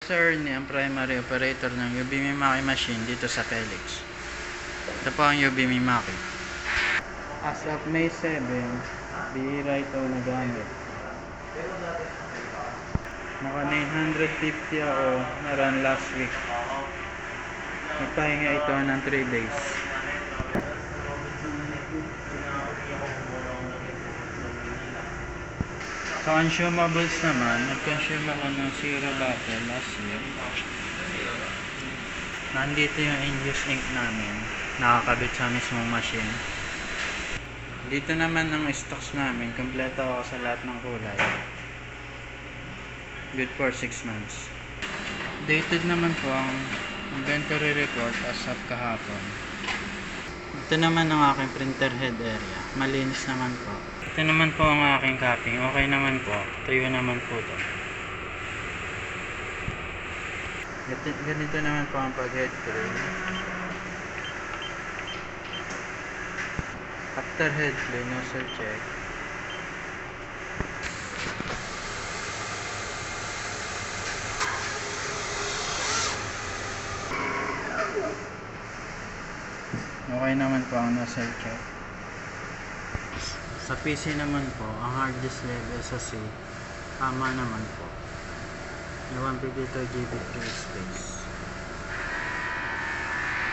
Sir ni ang primary operator ng UV Mimaki machine dito sa Felix. Ito po ang UV Mimaki. As of May 7, bihira ito nagamit. Naka 950 ako na run last week. Nagpahinga ito ng 3 days. Sa consumables naman, nag-consume ako ng zero bottle last year. Nandito yung in-use ink namin, nakakabit sa mismong machine. Dito naman ang stocks namin, kompleto ako sa lahat ng kulay. Good for 6 months. Dated naman po ang inventory report as of kahapon. Ito naman ang aking printer head area, malinis naman po. Ito naman po ang aking copying, okay naman po, tuyo naman po ito. Ganito naman po ang pag-head clean. After head clean, nozzle check. Okay naman po ang nozzle check. Sa PC naman po, ang hard disk level sa C, tama naman po. May 152 GB free space.